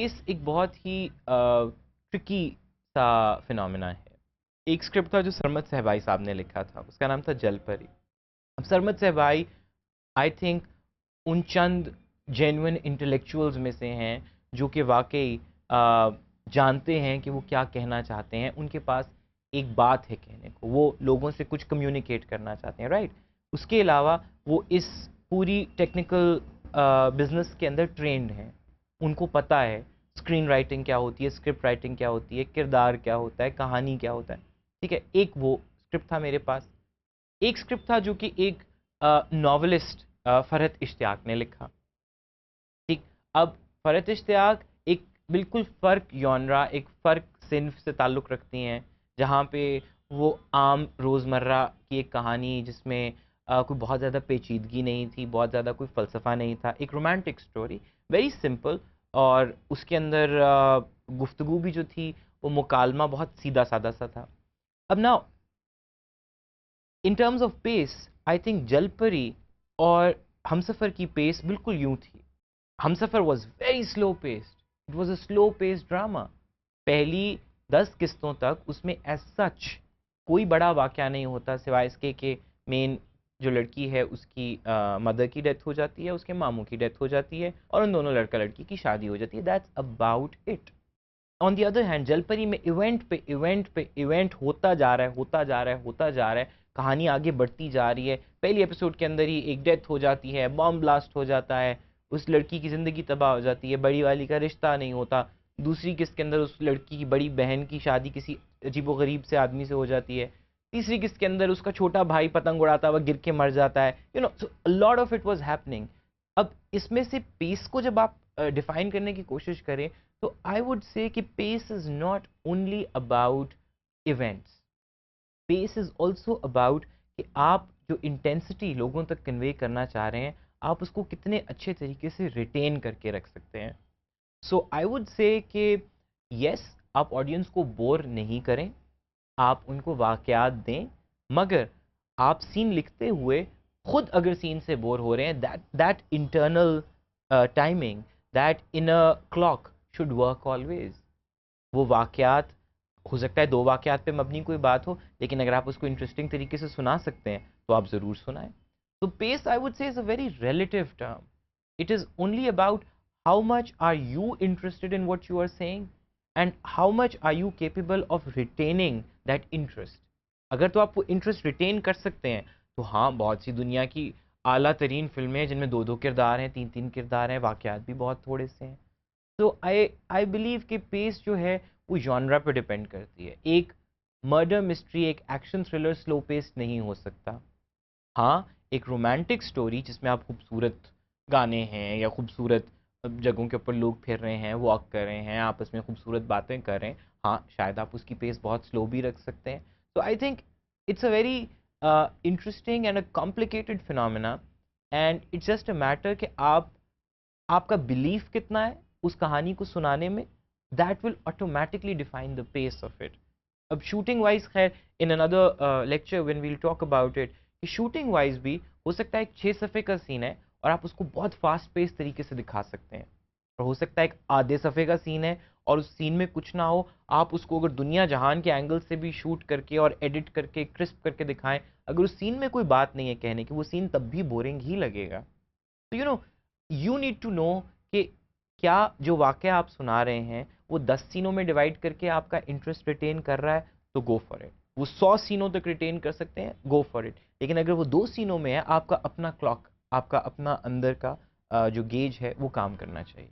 Pace एक बहुत ही tricky सा फिनोमेना है। एक स्क्रिप्ट था जो सरमद सहबाई साहब ने लिखा था, उसका नाम था जलपरी। अब सरमद सहबाई आई थिंक उन चंद जेन्युइन इंटेलेक्चुअल्स में से हैं जो कि वाकई जानते हैं कि वो क्या कहना चाहते हैं। उनके पास एक बात है कहने को, वो लोगों से कुछ कम्युनिकेट करना चाहते हैं, राइट। उसके अलावा वो इस पूरी टेक्निकल बिजनेस के अंदर ट्रेंड हैं। उनको पता है स्क्रीन राइटिंग क्या होती है, स्क्रिप्ट राइटिंग क्या होती है, किरदार क्या होता है, कहानी क्या होता है। ठीक है, एक वो स्क्रिप्ट था मेरे पास। एक स्क्रिप्ट था जो कि एक नॉवलिस्ट फरहत इश्तियाक ने लिखा। ठीक, अब फरहत इश्तियाक एक बिल्कुल फ़र्क जॉनरा, एक फ़र्क सिन्फ से ताल्लुक़ रखती हैं, जहाँ पे वो आम रोज़मर्रा की एक कहानी जिसमें कोई बहुत ज़्यादा पेचीदगी नहीं थी, बहुत ज़्यादा कोई फ़लसफ़ा नहीं था, एक रोमांटिक स्टोरी, वेरी सिंपल। और उसके अंदर गुफ्तगू भी जो थी वो मुकालमा बहुत सीधा-सादा सा था। अब now in terms of pace I think Jalpari और हमसफ़र की पेस बिल्कुल यूं थी। Humsafar was very slow paced, it was a slow paced drama. पहली 10 किस्तों तक उसमें एज सच कोई बड़ा वाक़या नहीं होता, सिवाय इसके कि मेन जो लड़की है उसकी मदर की डेथ हो जाती है, उसके मामू की डेथ हो जाती है और उन दोनों लड़का लड़की की शादी हो जाती है। That's about it. On the other hand जलपरी में इवेंट पे इवेंट पे इवेंट होता जा रहा है, होता जा रहा है, होता जा रहा है। कहानी आगे बढ़ती जा रही है। पहली एपिसोड के अंदर ही एक डेथ हो जाती है, बॉम्ब ब्लास्ट हो जाता है, उस लड़की की ज़िंदगी तबाह हो जाती है, बड़ी वाली का रिश्ता नहीं होता। दूसरी किस्त के अंदर उस लड़की की बड़ी बहन की शादी किसी अजीबो-गरीब से आदमी से हो जाती है। तीसरी किस्त के अंदर उसका छोटा भाई पतंग उड़ाता हुआ गिर के मर जाता है। So a lot of it was happening. अब इसमें से पेस को जब आप डिफाइन करने की कोशिश करें तो आई वुड से कि pace is not only about events, pace is also about कि आप जो इंटेंसिटी लोगों तक कन्वे करना चाह रहे हैं आप उसको कितने अच्छे तरीके से रिटेन करके रख सकते हैं। सो आई वुड से कि यस, आप ऑडियंस को बोर नहीं करें, आप उनको वाकयात दें, मगर आप सीन लिखते हुए खुद अगर सीन से बोर हो रहे हैं, that internal timing, that inner clock should work always. वो वाकयात हो सकता है 2 वाकयात पे मबनी कोई बात हो, लेकिन अगर आप उसको इंटरेस्टिंग तरीके से सुना सकते हैं तो आप ज़रूर सुनाएं। तो pace I would say is a very relative term. It is only about how much are you interested in what you are saying and how much are you capable of retaining that interest. अगर तो आप वो interest retain कर सकते हैं तो हाँ, बहुत सी दुनिया की आला तरीन फिल्में हैं जिनमें 2-2 किरदार हैं, 3-3 किरदार हैं, वाकयात भी बहुत थोड़े से हैं। तो आई बिलीव कि पेस जो है वो जॉनरा पे डिपेंड करती है। एक मर्डर मिस्ट्री, एक एक्शन थ्रिलर स्लो पेस नहीं हो सकता। हाँ, एक रोमांटिक स्टोरी जिसमें आप खूबसूरत गाने हैं या खूबसूरत जगहों के ऊपर लोग फिर रहे हैं, वॉक कर रहे हैं, आपस में खूबसूरत बातें कर रहे हैं, हाँ, शायद आप उसकी पेस बहुत स्लो भी रख सकते हैं। तो I think it's a very interesting and a complicated phenomena and it's just a matter कि आपका बिलीफ कितना है उस कहानी को सुनाने में, that will automatically define the pace of it. अब शूटिंग वाइज खैर in another lecture when we'll talk about it कि शूटिंग वाइज भी हो सकता है एक 6 सफ़े का सीन है और आप उसको बहुत फास्ट पेस तरीके से दिखा सकते हैं, और हो सकता है एक आधे सफ़े का सीन है और उस सीन में कुछ ना हो, आप उसको अगर दुनिया जहान के एंगल से भी शूट करके और एडिट करके क्रिस्प करके दिखाएं, अगर उस सीन में कोई बात नहीं है कहने की, वो सीन तब भी बोरिंग ही लगेगा। तो यू नीड टू नो कि क्या जो वाक़या आप सुना रहे हैं वो 10 सीनों में डिवाइड करके आपका इंटरेस्ट रिटेन कर रहा है तो गो फॉर इट। वो 100 सीनों तक रिटेन कर सकते हैं, गो फॉर इट। लेकिन अगर वो 2 सीनों में है, आपका अपना क्लॉक, आपका अपना अंदर का जो गेज है वो काम करना चाहिए।